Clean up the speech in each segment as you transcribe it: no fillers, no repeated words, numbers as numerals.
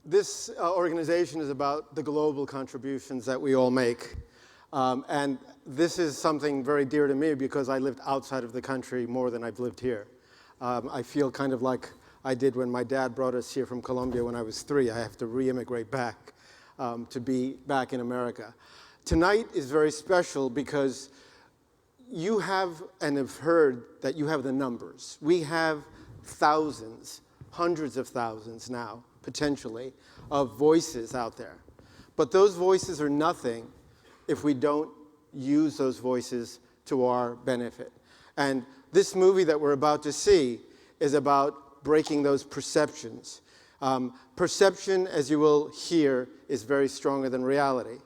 This organization is about the global contributions that we all make. And this is something very dear to me because I lived outside of the country more than I've lived here. I feel kind of like I did when my dad brought us here from Colombia when I was 3. I have to re-immigrate back to be back in America. Tonight is very special because you have and have heard that you have the numbers. We have thousands, hundreds of thousands now, potentially, of voices out there. But those voices are nothing if we don't use those voices to our benefit. And this movie that we're about to see is about breaking those perceptions. Perception, as you will hear, is very stronger than reality.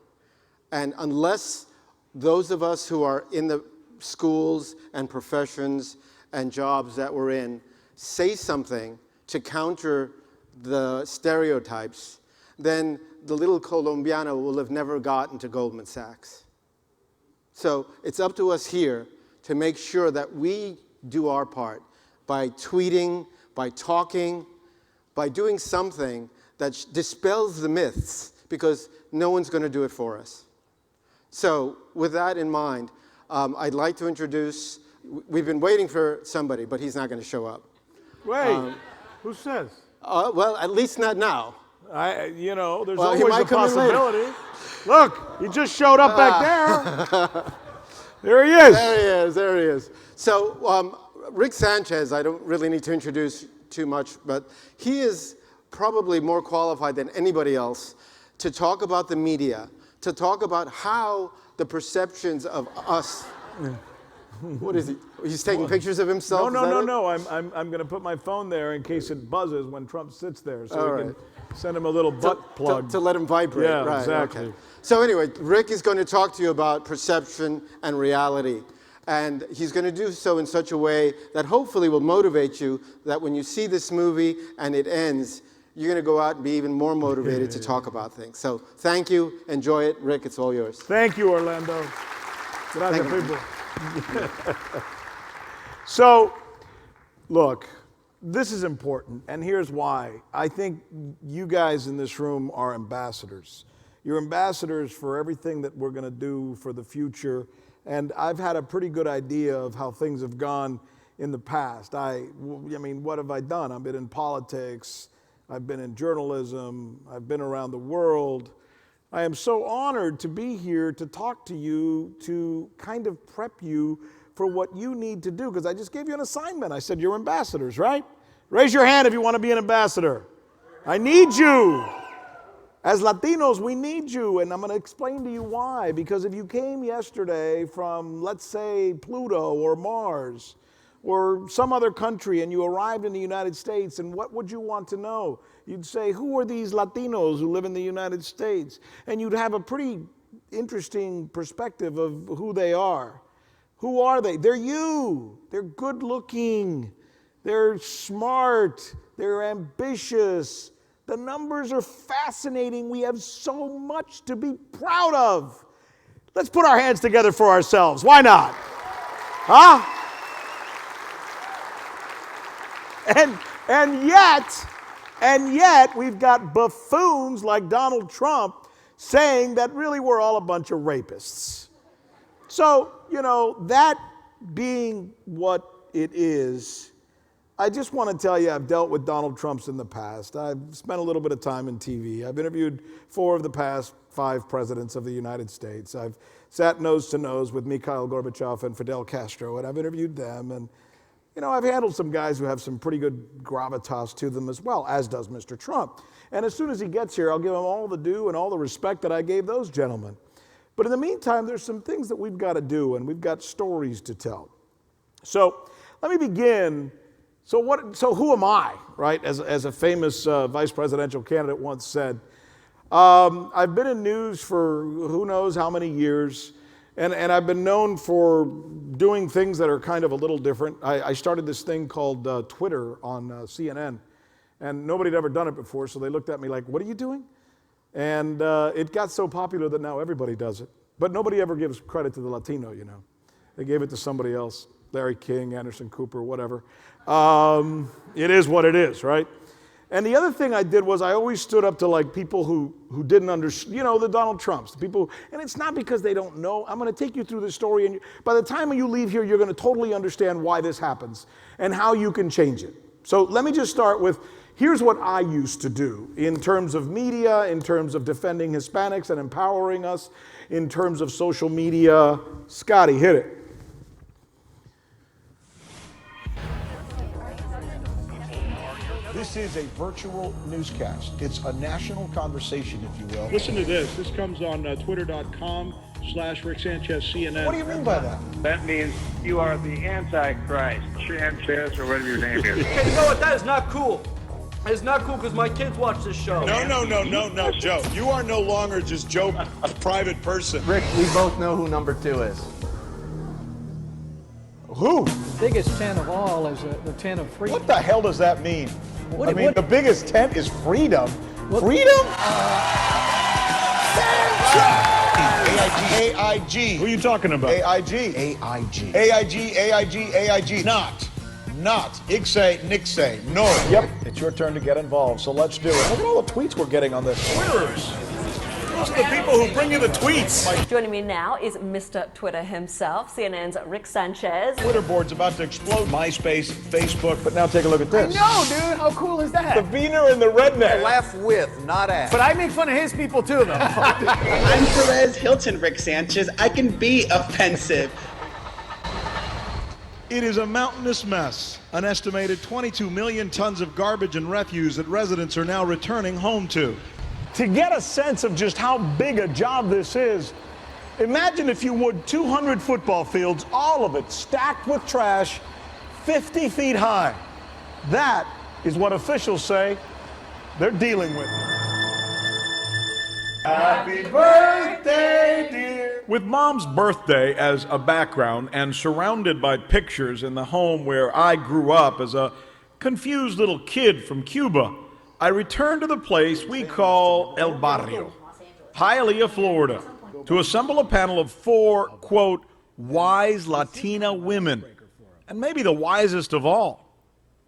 And unless those of us who are in the schools and professions and jobs that we're in say something to counter the stereotypes, then the little Colombiana will have never gotten to Goldman Sachs. So it's up to us here to make sure that we do our part by tweeting, by talking, by doing something that dispels the myths, because no one's going to do it for us. So with that in mind, I'd like to introduce, we've been waiting for somebody, but he's not going to show up. Wait, who says? Well, at least not now. There's Well, always he might a come in later. possibility. Look, he just showed up back there. There he is. There he is. So Rick Sanchez, I don't really need to introduce too much, but he is probably more qualified than anybody else to talk about the media, to talk about how the perceptions of us. What is he? He's taking pictures of himself? No. I'm going to put my phone there in case it buzzes when Trump sits there, so we can send him a little butt plug. To let him vibrate. Yeah, right, exactly. Okay. So anyway, Rick is going to talk to you about perception and reality. And he's going to do so in such a way that hopefully will motivate you, that when you see this movie and it ends, you're going to go out and be even more motivated to talk about things. So thank you. Enjoy it. Rick, it's all yours. Thank you, Orlando. Gracias, people. So, look, this is important, and here's why. I think you guys in this room are ambassadors. You're ambassadors for everything that we're going to do for the future, and I've had a pretty good idea of how things have gone in the past. I mean, what have I done? I've been in politics, I've been in journalism, I've been around the world. I am so honored to be here to talk to you, to kind of prep you for what you need to do, because I just gave you an assignment. I said, you're ambassadors, right? Raise your hand if you want to be an ambassador. I need you. As Latinos, we need you, and I'm going to explain to you why. Because if you came yesterday from, let's say, Pluto or Mars or some other country, and you arrived in the United States, and what would you want to know? You'd say, who are these Latinos who live in the United States? And you'd have a pretty interesting perspective of who they are. Who are they? They're you. They're good looking. They're smart. They're ambitious. The numbers are fascinating. We have so much to be proud of. Let's put our hands together for ourselves. Why not? Huh? And yet we've got buffoons like Donald Trump saying that really we're all a bunch of rapists. So, that being what it is, I just want to tell you I've dealt with Donald Trumps in the past. I've spent a little bit of time in TV. I've interviewed 4 of the past 5 presidents of the United States. I've sat nose to nose with Mikhail Gorbachev and Fidel Castro, and I've interviewed them. And I've handled some guys who have some pretty good gravitas to them as well, as does Mr. Trump. And as soon as he gets here, I'll give him all the due and all the respect that I gave those gentlemen. But in the meantime, there's some things that we've got to do, and we've got stories to tell. So let me begin. So who am I, right? As a famous vice presidential candidate once said, I've been in news for who knows how many years. And I've been known for doing things that are kind of a little different. I started this thing called Twitter on CNN, and nobody had ever done it before, so they looked at me like, what are you doing? And it got so popular that now everybody does it. But nobody ever gives credit to the Latino, They gave it to somebody else, Larry King, Anderson Cooper, whatever. It is what it is, right? And the other thing I did was I always stood up to like people who didn't understand, you know, the Donald Trumps, the people, and it's not because they don't know. I'm going to take you through the story, and by the time you leave here, you're going to totally understand why this happens and how you can change it. So let me just start with, here's what I used to do in terms of media, in terms of defending Hispanics and empowering us, in terms of social media. Scotty, hit it. This is a virtual newscast. It's a national conversation, if you will. Listen to this. This comes on twitter.com/Rick Sanchez CNN. What do you mean by that? That means you are the Antichrist, Sanchez, or whatever your name is. Hey, you know what? That is not cool. It's not cool because my kids watch this show. No, Joe. You are no longer just Joe, a private person. Rick, we both know who number 2 is. Who? The biggest tent of all is the tent of freedom. What the hell does that mean? The biggest tent is freedom. Freedom? AIG. Who are you talking about? AIG. Not. Ixay, Nixay. No. Yep. It's your turn to get involved, so let's do it. Look at all the tweets we're getting on this. Twitters. Those are the people who bring you the tweets. Joining me now is Mr. Twitter himself, CNN's Rick Sanchez. Twitter board's about to explode. MySpace, Facebook. But now take a look at this. No, dude, how cool is that? The Wiener and the redneck. Laugh with, not at. But I make fun of his people too, though. I'm Perez Hilton, Rick Sanchez. I can be offensive. It is a mountainous mess. An estimated 22 million tons of garbage and refuse that residents are now returning home to. To get a sense of just how big a job this is, imagine, if you would, 200 football fields, all of it stacked with trash, 50 feet high. That is what officials say they're dealing with. Happy birthday, dear. With Mom's birthday as a background and surrounded by pictures in the home where I grew up as a confused little kid from Cuba, I returned to the place we call El Barrio, Hialeah, Florida, to assemble a panel of 4, quote, wise Latina women, and maybe the wisest of all,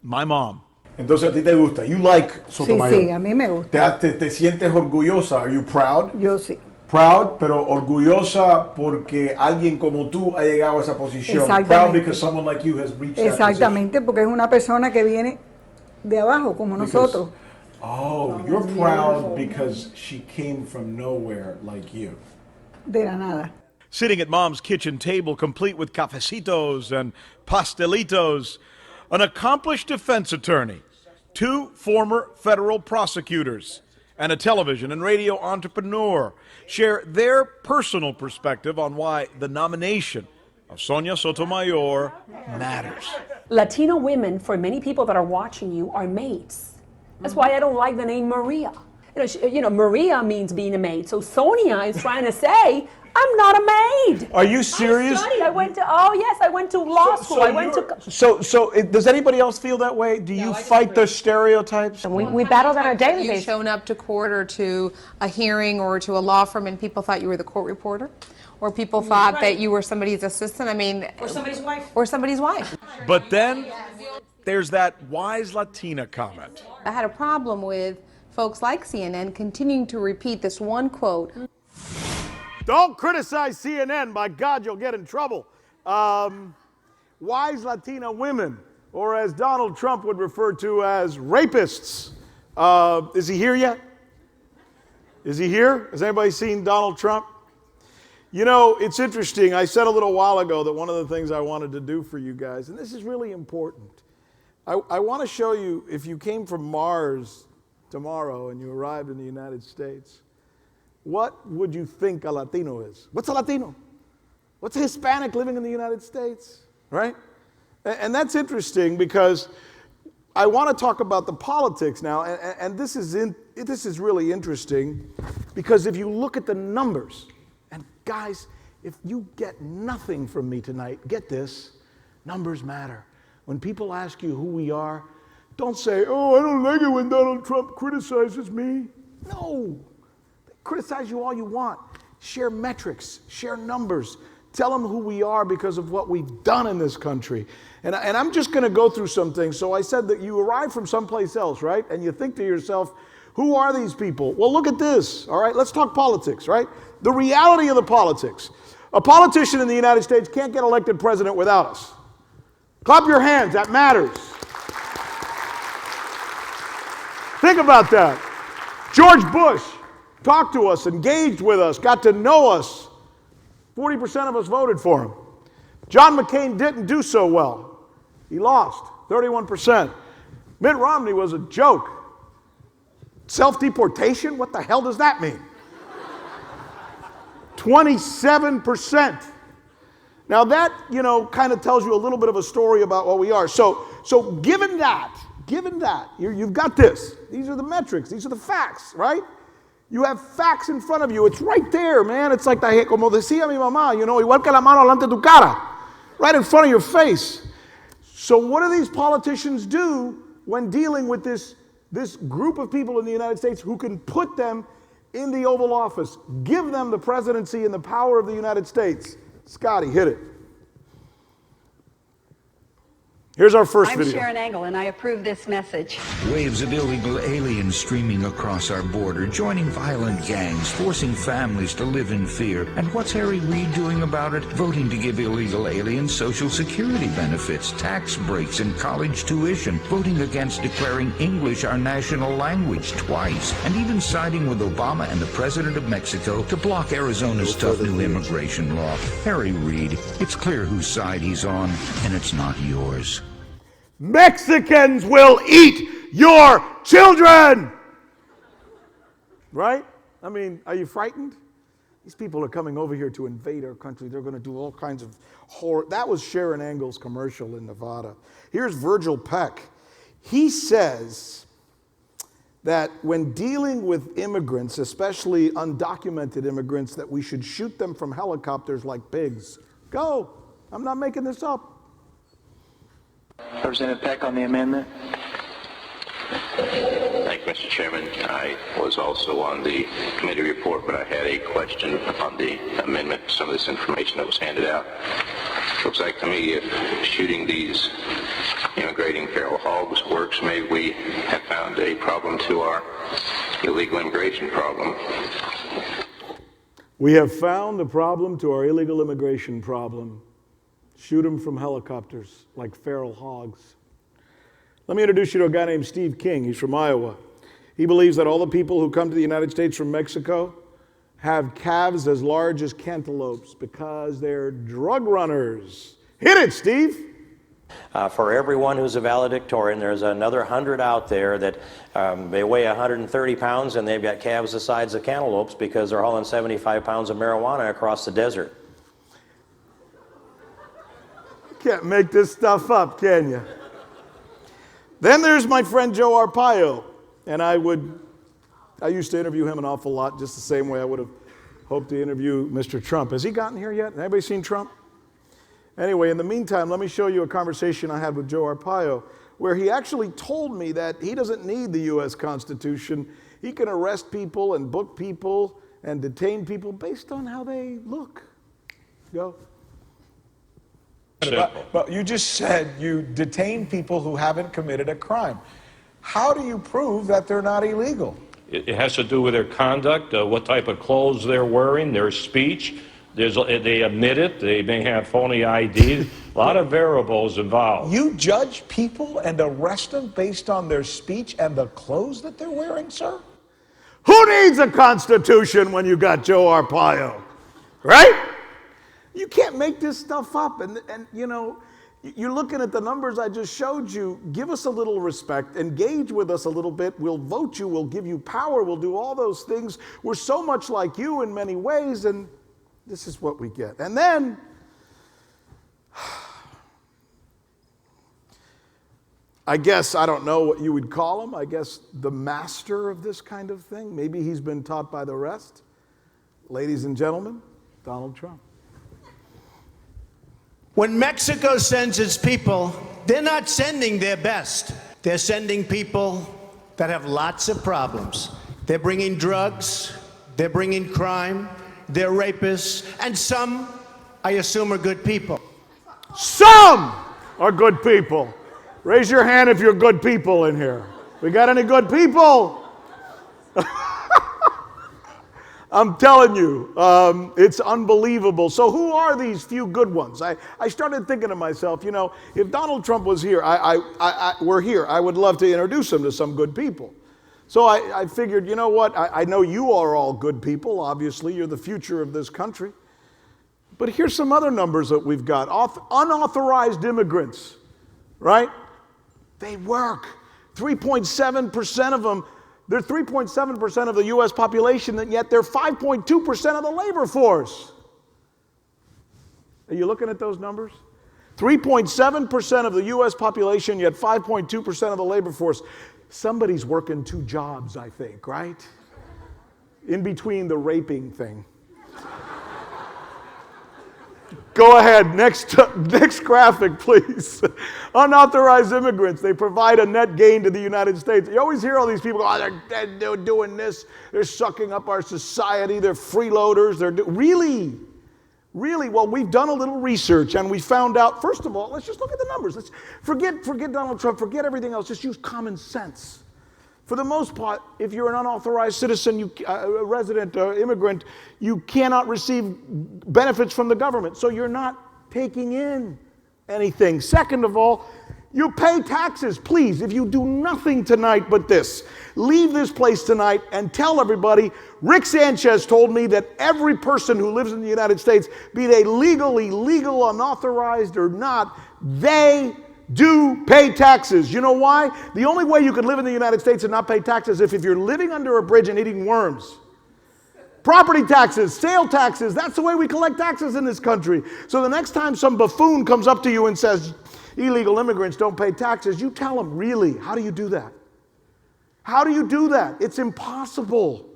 my mom. Entonces a ti te gusta. You like Sotomayor. Sí, a mí me gusta. Te sientes orgullosa. Are you proud? Yo sí. Proud, pero orgullosa porque alguien como tú ha llegado a esa posición. Proud because someone like you has reached that position. Exactamente, porque es una persona que viene de abajo, como nosotros. Oh, you're proud because she came from nowhere like you. De la nada. Sitting at Mom's kitchen table, complete with cafecitos and pastelitos, an accomplished defense attorney, 2 former federal prosecutors, and a television and radio entrepreneur share their personal perspective on why the nomination of Sonia Sotomayor matters. Latino women, for many people that are watching you, are maids. That's why I don't like the name Maria. Maria means being a maid. So Sonia is trying to say, I'm not a maid. Are you serious? I studied. I went to law school. So does anybody else feel that way? Do you fight the stereotypes? We battle on a daily basis. You've shown up to court or to a hearing or to a law firm and people thought you were the court reporter? Or people thought that you were somebody's assistant? Or somebody's wife. Or somebody's wife. But then there's that wise Latina comment. I had a problem with folks like CNN continuing to repeat this one quote. Don't criticize CNN. By God, you'll get in trouble. Wise Latina women, or as Donald Trump would refer to as rapists. Is he here yet? Is he here? Has anybody seen Donald Trump? You know, it's interesting. I said a little while ago that one of the things I wanted to do for you guys, and this is really important, I want to show you, if you came from Mars tomorrow and you arrived in the United States, what would you think a Latino is? What's a Latino? What's a Hispanic living in the United States, right? And that's interesting because I want to talk about the politics now, and this is really interesting because if you look at the numbers, and guys, if you get nothing from me tonight, get this, numbers matter. When people ask you who we are, don't say, oh, I don't like it when Donald Trump criticizes me. No, criticize you all you want. Share metrics, share numbers. Tell them who we are because of what we've done in this country. And I'm just going to go through some things. So I said that you arrive from someplace else, right? And you think to yourself, who are these people? Well, look at this, all right? Let's talk politics, right? The reality of the politics. A politician in the United States can't get elected president without us. Clap your hands, that matters. Think about that. George Bush talked to us, engaged with us, got to know us. 40% of us voted for him. John McCain didn't do so well. He lost, 31%. Mitt Romney was a joke. Self-deportation? What the hell does that mean? 27%. Now that, kind of tells you a little bit of a story about what we are. So given that, you've got this. These are the metrics. These are the facts, right? You have facts in front of you. It's right there, man. It's like, como decía mi mamá, igual que la mano delante de tu cara. Right in front of your face. So what do these politicians do when dealing with this group of people in the United States who can put them in the Oval Office, give them the presidency and the power of the United States? Scotty, hit it. Here's our first video. I'm Sharon Angle, and I approve this message. Waves of illegal aliens streaming across our border, joining violent gangs, forcing families to live in fear. And what's Harry Reid doing about it? Voting to give illegal aliens Social Security benefits, tax breaks, and college tuition. Voting against declaring English our national language twice. And even siding with Obama and the President of Mexico to block Arizona's tough new immigration law. Harry Reid, it's clear whose side he's on, and it's not yours. Mexicans will eat your children! Right? I mean, are you frightened? These people are coming over here to invade our country. They're going to do all kinds of horror. That was Sharon Angle's commercial in Nevada. Here's Virgil Peck. He says that when dealing with immigrants, especially undocumented immigrants, that we should shoot them from helicopters like pigs. Go. I'm not making this up. Representative Peck on the amendment. Thank you, Mr. Chairman. I was also on the committee report, but I had a question on the amendment, some of this information that was handed out. Looks like to me if shooting these immigrating feral hogs works, maybe we have found a problem to our illegal immigration problem. We have found the problem to our illegal immigration problem. Shoot them from helicopters like feral hogs. Let me introduce you to a guy named Steve King. He's from Iowa. He believes that all the people who come to the United States from Mexico have calves as large as cantaloupes because they're drug runners. Hit it, Steve. For everyone who's a valedictorian, there's another 100 out there that they weigh 130 pounds and they've got calves the size of cantaloupes because they're hauling 75 pounds of marijuana across the desert. Can't make this stuff up, can you? Then there's my friend Joe Arpaio, and I used to interview him an awful lot, just the same way I would have hoped to interview Mr. Trump. Has he gotten here yet? Anybody seen Trump? Anyway, in the meantime, let me show you a conversation I had with Joe Arpaio, where he actually told me that he doesn't need the U.S. Constitution. He can arrest people and book people and detain people based on how they look. Go. But you just said you detain people who haven't committed a crime. How do you prove that they're not illegal? It has to do with their conduct, what type of clothes they're wearing, their speech. They admit it. They may have phony ID. A lot of variables involved. You judge people and arrest them based on their speech and the clothes that they're wearing, sir? Who needs a constitution when you got Joe Arpaio? Right? You can't make this stuff up. And you're looking at the numbers I just showed you. Give us a little respect. Engage with us a little bit. We'll vote you. We'll give you power. We'll do all those things. We're so much like you in many ways, and this is what we get. And then, I guess, I don't know what you would call him. I guess the master of this kind of thing. Maybe he's been taught by the rest. Ladies and gentlemen, Donald Trump. When Mexico sends its people, they're not sending their best. They're sending people that have lots of problems. They're bringing drugs, they're bringing crime, they're rapists, and some I assume are good people. Some are good people. Raise your hand if you're good people in here. We got any good people? I'm telling you, it's unbelievable. So who are these few good ones? I started thinking to myself, you know, if Donald Trump was here, were here, I would love to introduce him to some good people. So I figured, you know what, I know you are all good people, obviously, you're the future of this country. But here's some other numbers that we've got. Unauthorized immigrants, right? They work. 3.7% of them. They're 3.7% of the U.S. population, and yet they're 5.2% of the labor force. Are you looking at those numbers? 3.7% of the U.S. population, yet 5.2% of the labor force. Somebody's working 2 jobs, I think, right? In between the raping thing. Go ahead, next graphic, please. Unauthorized immigrants, they provide a net gain to the United States. You always hear all these people go, oh, they're doing this, they're sucking up our society, they're freeloaders, really? Really? Well, we've done a little research and we found out, first of all, let's just look at the numbers. Let's forget Donald Trump, forget everything else, just use common sense. For the most part, if you're an unauthorized citizen, a resident, immigrant, you cannot receive benefits from the government. So you're not taking in anything. Second of all, you pay taxes. Please, if you do nothing tonight but this, leave this place tonight and tell everybody, Rick Sanchez told me that every person who lives in the United States, be they legal, illegal, unauthorized or not, they do pay taxes. You know why? The only way you could live in the United States and not pay taxes is if you're living under a bridge and eating worms. Property taxes, sale taxes, that's the way we collect taxes in this country. So the next time some buffoon comes up to you and says, illegal immigrants don't pay taxes, you tell them, really, how do you do that? How do you do that? It's impossible.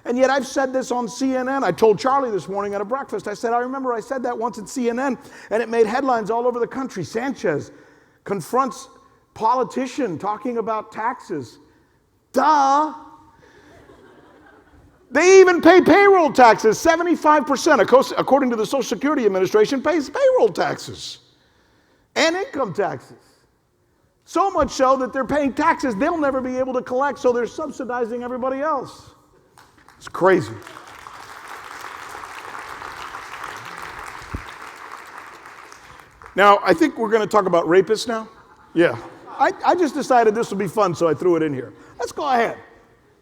And yet I've said this on CNN. I told Charlie this morning at a breakfast, I said, I remember I said that once at CNN and it made headlines all over the country. Sanchez confronts politician talking about taxes. Duh. They even pay payroll taxes. 75%, according to the Social Security Administration, pays payroll taxes and income taxes. So much so that they're paying taxes they'll never be able to collect, so they're subsidizing everybody else. It's crazy. Now, I think we're going to talk about rapists now. Yeah. I just decided this would be fun, so I threw it in here. Let's go ahead.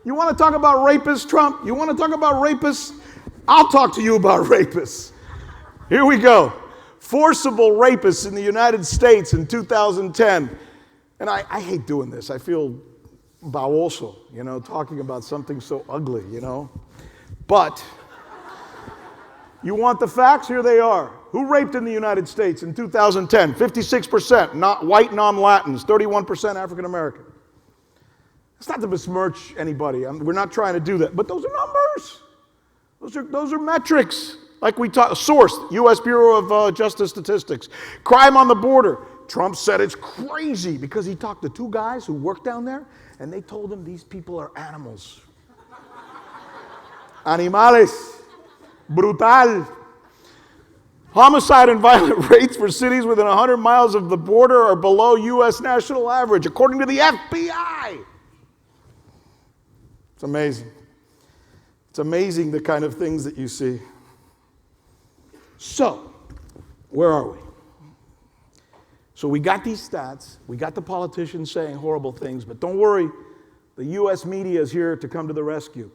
You want to talk about rapists, Trump? You want to talk about rapists? I'll talk to you about rapists. Here we go. Forcible rapists in the United States in 2010. And I hate doing this. I feel baboso, talking about something so ugly, But you want the facts? Here they are. Who raped in the United States in 2010? 56% not white non-Latins, 31% African American. It's not to besmirch anybody. We're not trying to do that. But those are numbers. Those are metrics. Like we talked, source, U.S. Bureau of Justice Statistics. Crime on the border. Trump said it's crazy because he talked to 2 guys who work down there and they told him these people are animals. Animales. Brutal. Homicide and violent rates for cities within 100 miles of the border are below U.S. national average, according to the FBI. It's amazing. It's amazing the kind of things that you see. So, where are we? So we got these stats, we got the politicians saying horrible things, but don't worry, the U.S. media is here to come to the rescue.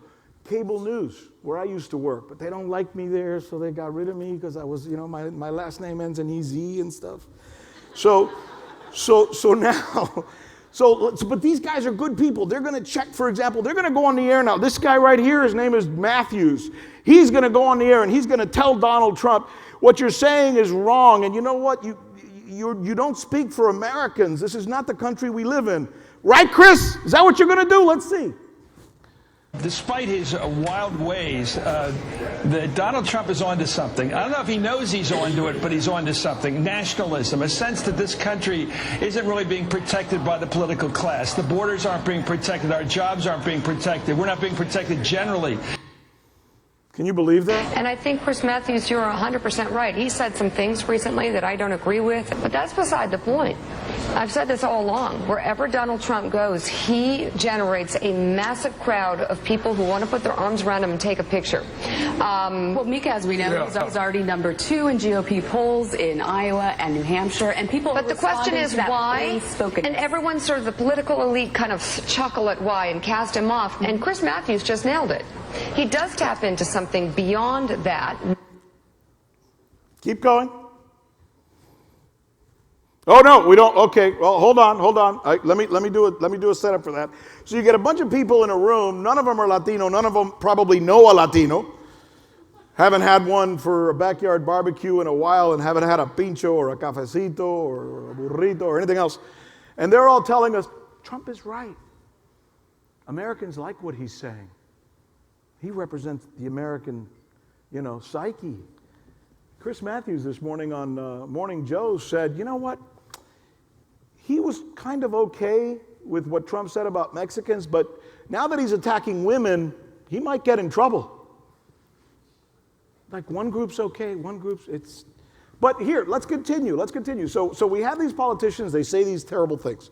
Cable news, where I used to work, but they don't like me there, so they got rid of me because I was, my last name ends in EZ and stuff. But these guys are good people. They're going to check, for example, they're going to go on the air now. This guy right here, his name is Matthews. He's going to go on the air and he's going to tell Donald Trump, what you're saying is wrong. And you know what? You don't speak for Americans. This is not the country we live in. Right, Chris? Is that what you're going to do? Let's see. Despite his wild ways, Donald Trump is onto something. I don't know if he knows he's onto it, but he's onto something. Nationalism, a sense that this country isn't really being protected by the political class. The borders aren't being protected. Our jobs aren't being protected. We're not being protected generally. Can you believe that? And I think, Chris Matthews, you're 100% right. He said some things recently that I don't agree with, but that's beside the point. I've said this all along. Wherever Donald Trump goes, he generates a massive crowd of people who want to put their arms around him and take a picture. Well, Mika, as we know, he's already number 2 in GOP polls in Iowa and New Hampshire, and people. But the question is why? And everyone, sort of the political elite, kind of chuckle at why and cast him off. And Chris Matthews just nailed it. He does tap into something beyond that. Keep going. Oh no, we don't. Okay, well, hold on. Let me do a setup for that. So you get a bunch of people in a room. None of them are Latino. None of them probably know a Latino. Haven't had one for a backyard barbecue in a while, and haven't had a pincho or a cafecito or a burrito or anything else. And they're all telling us Trump is right. Americans like what he's saying. He represents the American, psyche. Chris Matthews this morning on Morning Joe said, you know what? He was kind of okay with what Trump said about Mexicans, but now that he's attacking women, he might get in trouble. Like one group's okay, one group's it's. But here, let's continue. So we have these politicians, they say these terrible things.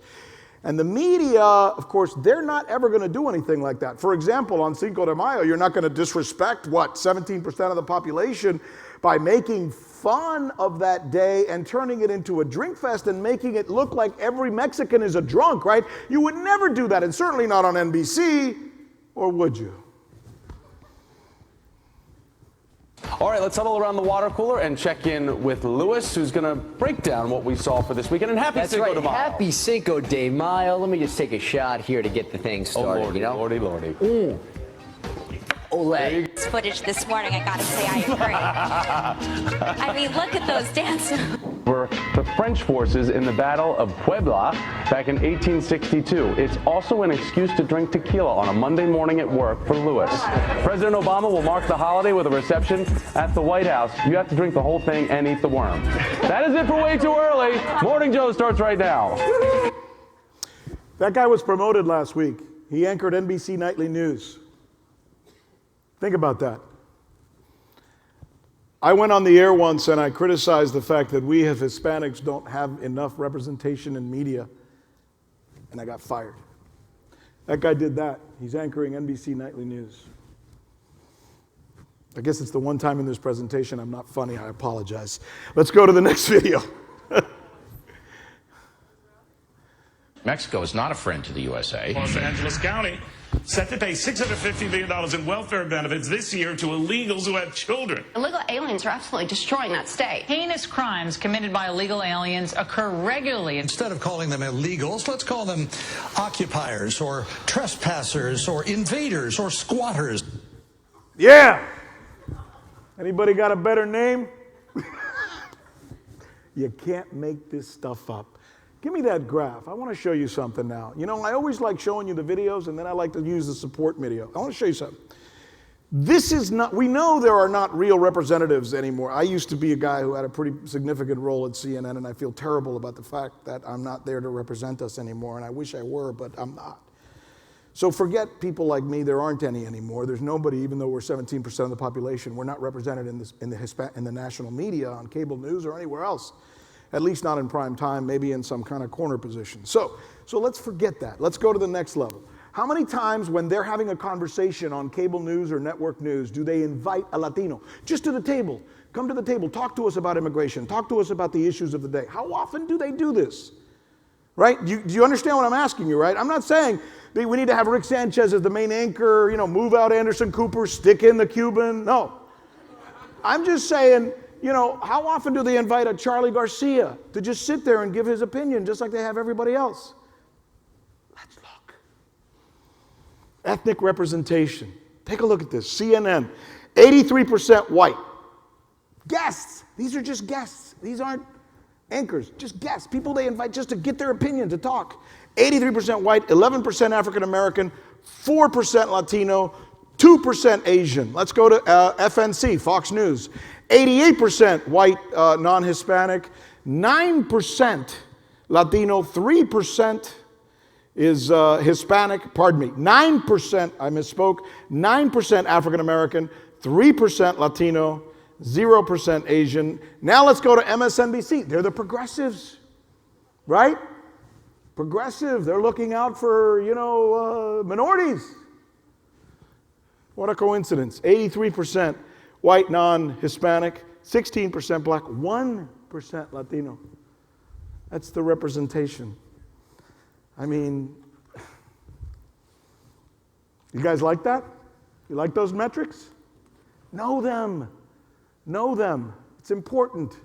And the media, of course, they're not ever going to do anything like that. For example, on Cinco de Mayo, you're not going to disrespect, 17% of the population by making fun of that day and turning it into a drink fest and making it look like every Mexican is a drunk, right? You would never do that, and certainly not on NBC, or would you? All right, let's huddle around the water cooler and check in with Lewis, who's going to break down what we saw for this weekend. And happy Cinco de Mayo. Happy Cinco de Mayo. Let me just take a shot here to get the thing started. Oh, Lordy. Ooh. Olay. Footage this morning, I gotta say I agree. I mean, look at those dances. Were the French forces in the Battle of Puebla back in 1862. It's also an excuse to drink tequila on a Monday morning at work for Lewis. President Obama will mark the holiday with a reception at the White House. You have to drink the whole thing and eat the worm. That is it for Way Too Early. Morning Joe starts right now. That guy was promoted last week. He anchored NBC Nightly News. Think about that. I went on the air once and I criticized the fact that we as Hispanics don't have enough representation in media, and I got fired. That guy did that. He's anchoring NBC Nightly News. I guess it's the one time in this presentation I'm not funny. I apologize. Let's go to the next video. Mexico is not a friend to the USA. Los Angeles County set to pay $650 million in welfare benefits this year to illegals who have children. Illegal aliens are absolutely destroying that state. Heinous crimes committed by illegal aliens occur regularly. Instead of calling them illegals, let's call them occupiers or trespassers or invaders or squatters. Yeah! Anybody got a better name? You can't make this stuff up. Give me that graph. I want to show you something now. I always like showing you the videos, and then I like to use the support video. I want to show you something. This is not, we know there are not real representatives anymore. I used to be a guy who had a pretty significant role at CNN, and I feel terrible about the fact that I'm not there to represent us anymore, and I wish I were, but I'm not. So forget people like me. There aren't any anymore. There's nobody, even though we're 17% of the population. We're not represented in the national media, on cable news, or anywhere else. At least not in prime time, maybe in some kind of corner position. So let's forget that. Let's go to the next level. How many times when they're having a conversation on cable news or network news do they invite a Latino just to the table? Come to the table, talk to us about immigration, talk to us about the issues of the day. How often do they do this? Right? Do you understand what I'm asking you, right? I'm not saying we need to have Rick Sanchez as the main anchor, move out Anderson Cooper, stick in the Cuban. No. I'm just saying, how often do they invite a Charlie Garcia to just sit there and give his opinion just like they have everybody else? Let's look. Ethnic representation. Take a look at this. CNN, 83% white. Guests. These are just guests. These aren't anchors. Just guests. People they invite just to get their opinion, to talk. 83% white, 11% African American, 4% Latino, 2% Asian. Let's go to FNC, Fox News. 88% white, non-Hispanic, 9% Latino, 3% is Hispanic, 9%, I misspoke, 9% African American, 3% Latino, 0% Asian. Now let's go to MSNBC. They're the progressives, right? Progressive. They're looking out for, minorities. What a coincidence. 83% white, non-Hispanic, 16% black, 1% Latino. That's the representation. I mean, you guys like that? You like those metrics? Know them. Know them. It's important.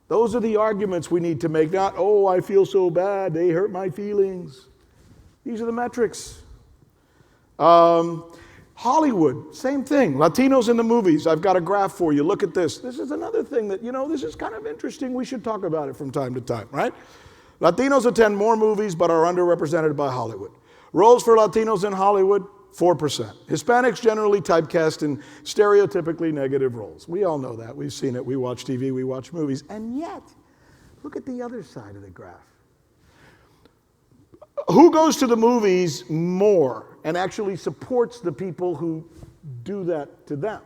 Those are the arguments we need to make, not, oh, I feel so bad, they hurt my feelings. These are the metrics. Hollywood, same thing. Latinos in the movies. I've got a graph for you. Look at this. This is another thing that, this is kind of interesting. We should talk about it from time to time, right? Latinos attend more movies but are underrepresented by Hollywood. Roles for Latinos in Hollywood, 4%. Hispanics generally typecast in stereotypically negative roles. We all know that. We've seen it. We watch TV, we watch movies. And yet, look at the other side of the graph. Who goes to the movies more and actually supports the people who do that to them?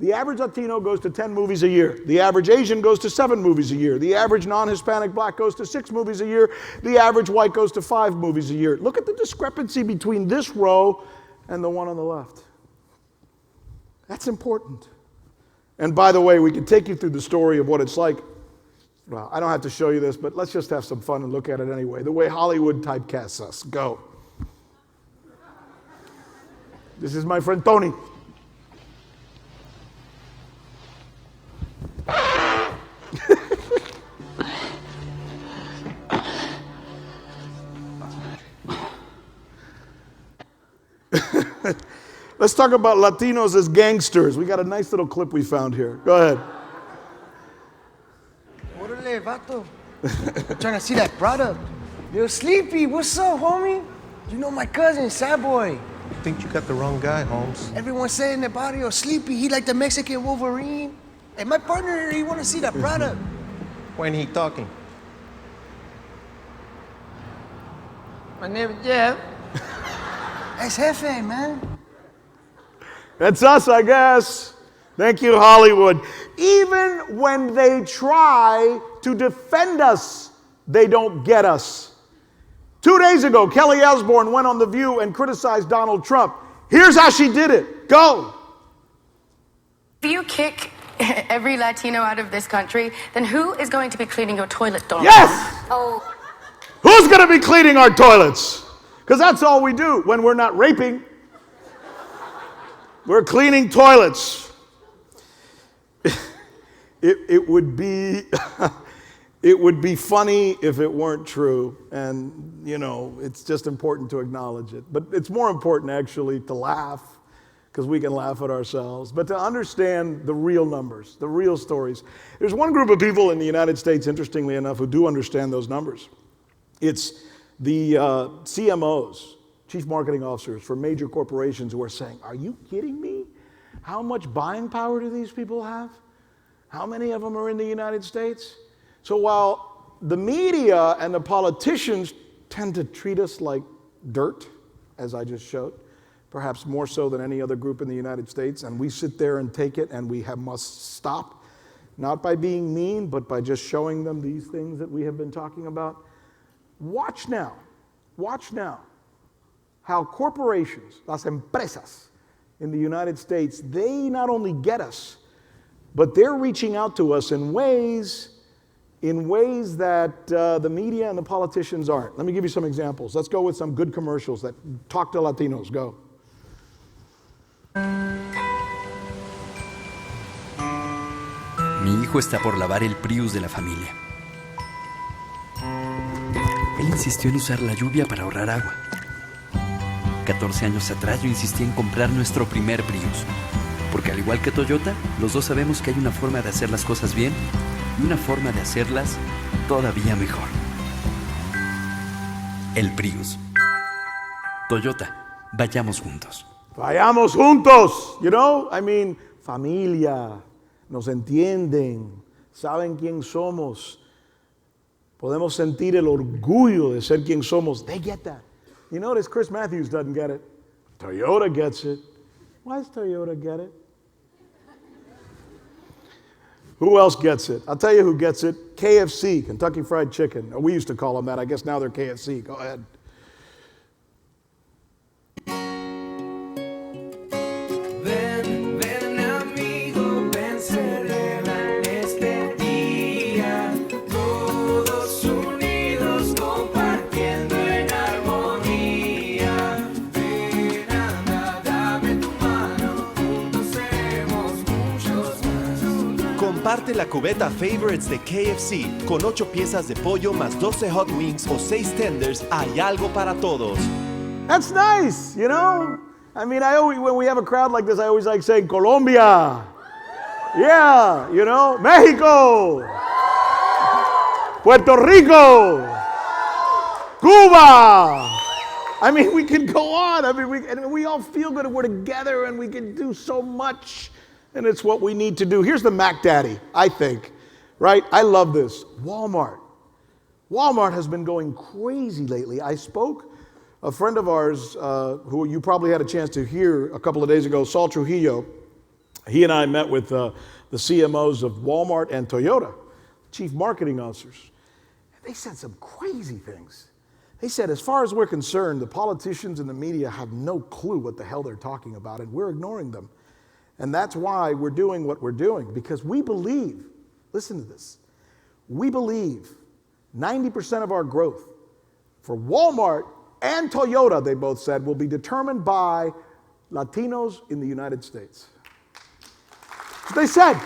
The average Latino goes to 10 movies a year. The average Asian goes to 7 movies a year. The average non-Hispanic black goes to 6 movies a year. The average white goes to 5 movies a year. Look at the discrepancy between this row and the one on the left. That's important. And by the way, we can take you through the story of what it's like. Well, I don't have to show you this, but let's just have some fun and look at it anyway. The way Hollywood typecasts us. Go. This is my friend Tony. Let's talk about Latinos as gangsters. We got a nice little clip we found here. Go ahead. Orale, vato. I'm trying to see that product. Yo, Sleepy, what's up, homie? You know my cousin, Sad Boy. I think you got the wrong guy, Holmes. Everyone's saying the body of Sleepy, he like the Mexican Wolverine. Hey, my partner, he want to see that product. When he talking? My name is Jeff. That's Jefe, man. That's us, I guess. Thank you, Hollywood. Even when they try to defend us, they don't get us. 2 days ago, Kelly Osbourne went on The View and criticized Donald Trump. Here's how she did it. Go. If you kick every Latino out of this country, then who is going to be cleaning your toilet, Donald? Yes! Oh. Who's going to be cleaning our toilets? Because that's all we do when we're not raping. We're cleaning toilets. It would be it would be funny if it weren't true, and it's just important to acknowledge it. But it's more important actually to laugh, because we can laugh at ourselves, but to understand the real numbers, the real stories. There's one group of people in the United States, interestingly enough, who do understand those numbers. It's the CMOs, chief marketing officers for major corporations, who are saying, are you kidding me? How much buying power do these people have? How many of them are in the United States? So while the media and the politicians tend to treat us like dirt, as I just showed, perhaps more so than any other group in the United States, and we sit there and take it, and we must stop, not by being mean, but by just showing them these things that we have been talking about. Watch now how corporations, las empresas in the United States, they not only get us, but they're reaching out to us in ways that the media and the politicians aren't. Let me give you some examples. Let's go with some good commercials that talk to Latinos. Go. Mi hijo está por lavar el Prius de la familia. Él insistió en usar la lluvia para ahorrar agua. 14 años atrás yo insistí en comprar nuestro primer Prius. Porque al igual que Toyota, los dos sabemos que hay una forma de hacer las cosas bien y una forma de hacerlas todavía mejor. El Prius. Toyota, vayamos juntos. Vayamos juntos, familia, nos entienden, saben quién somos. Podemos sentir el orgullo de ser quien somos. They get that. You notice Chris Matthews doesn't get it. Toyota gets it. Why does Toyota get it? Who else gets it? I'll tell you who gets it. KFC, Kentucky Fried Chicken. We used to call them that. I guess now they're KFC. Go ahead. Comparte la cubeta Favorites de KFC con 8 piezas de pollo más 12 hot wings o 6 tenders. Hay algo para todos. That's nice, you know? I mean, when we have a crowd like this, I always like saying Colombia. Yeah, you know? Mexico. Puerto Rico. Cuba. I mean, we can go on. I mean, we all feel good and we're together and we can do so much. And it's what we need to do. Here's the Mac Daddy, I think, right? I love this. Walmart. Walmart has been going crazy lately. I spoke, a friend of ours, who you probably had a chance to hear a couple of days ago, Saul Trujillo, he and I met with the CMOs of Walmart and Toyota, chief marketing officers. And they said some crazy things. They said, as far as we're concerned, the politicians and the media have no clue what the hell they're talking about, and we're ignoring them. And that's why we're doing what we're doing, because we believe, listen to this, we believe 90% of our growth for Walmart and Toyota, they both said, will be determined by Latinos in the United States. That's what they said.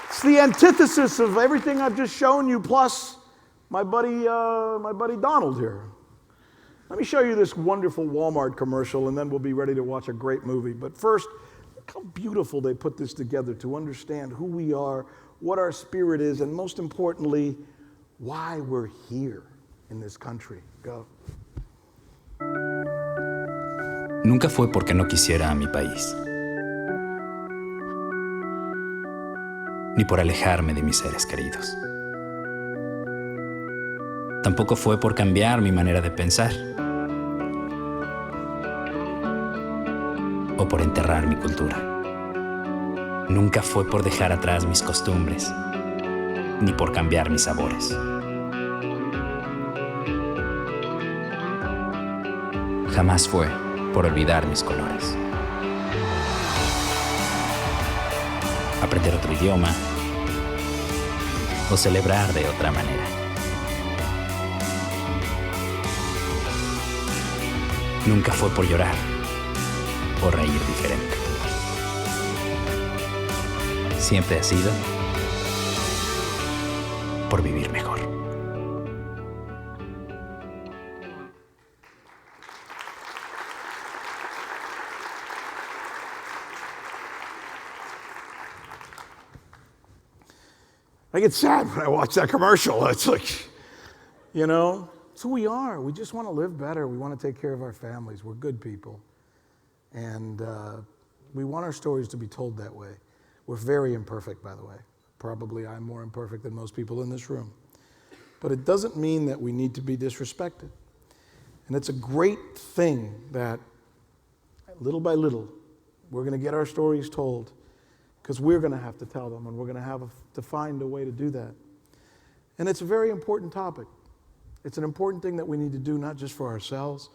It's the antithesis of everything I've just shown you, plus my buddy Donald here. Let me show you this wonderful Walmart commercial, and then we'll be ready to watch a great movie. But first, look how beautiful they put this together to understand who we are, what our spirit is, and most importantly, why we're here in this country. Go. Nunca fue porque no quisiera a mi país, ni por alejarme de mis seres queridos. Tampoco fue por cambiar mi manera de pensar o por enterrar mi cultura. Nunca fue por dejar atrás mis costumbres, ni por cambiar mis sabores. Jamás fue por olvidar mis colores. Aprender otro idioma o celebrar de otra manera. Nunca fue por llorar o reír diferente. Siempre ha sido por vivir mejor. I get sad when I watch that commercial. It's like, you know, it's who we are. We just want to live better. We want to take care of our families. We're good people. And we want our stories to be told that way. We're very imperfect, by the way. Probably I'm more imperfect than most people in this room. But it doesn't mean that we need to be disrespected. And it's a great thing that little by little, we're going to get our stories told, because we're going to have to tell them, and we're going to have to find a way to do that. And it's a very important topic. It's an important thing that we need to do, not just for ourselves,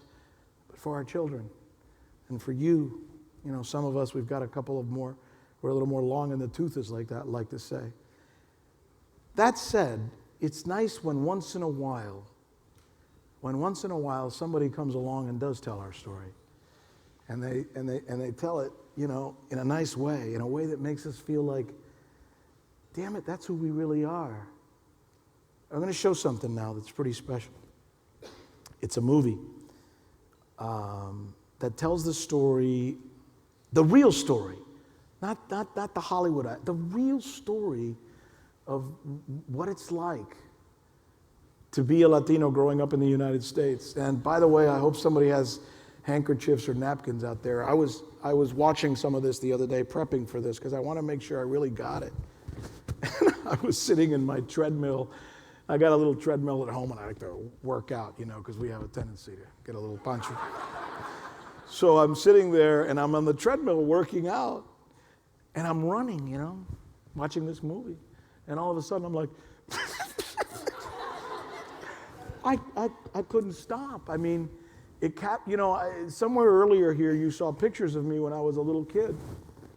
but for our children. And for you, you know, some of us, we've got a couple of more, we're a little more long in the tooth, as like that, like to say. That said, it's nice when once in a while somebody comes along and does tell our story. And they tell it, you know, in a nice way, in a way that makes us feel like, damn it, that's who we really are. I'm going to show something now that's pretty special. It's a movie that tells the story, the real story, not the Hollywood, the real story of what it's like to be a Latino growing up in the United States. And by the way, I hope somebody has handkerchiefs or napkins out there. I was watching some of this the other day, prepping for this, because I want to make sure I really got it. And I was sitting in my treadmill. I got a little treadmill at home, and I like to work out, you know, because we have a tendency to get a little punchy. So I'm sitting there, and I'm on the treadmill working out, and I'm running, you know. watching this movie. And all of a sudden I'm like, I couldn't stop. I mean, somewhere earlier here you saw pictures of me when I was a little kid.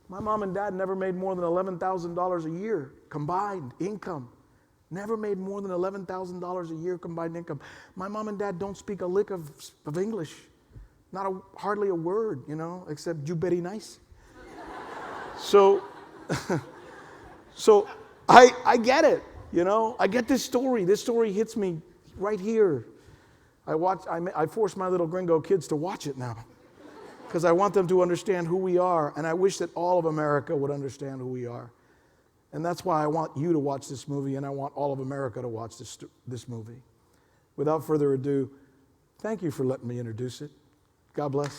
My mom and dad never made more than $11,000 a year combined income. Never made more than $11,000 a year combined income. My mom and dad don't speak a lick of English. Hardly a word, except you very nice. So I get it, I get this story. This story hits me right here. I force my little gringo kids to watch it now because I want them to understand who we are, and I wish that all of America would understand who we are. And that's why I want you to watch this movie, and I want all of America to watch this movie. Without further ado, thank you for letting me introduce it. God bless.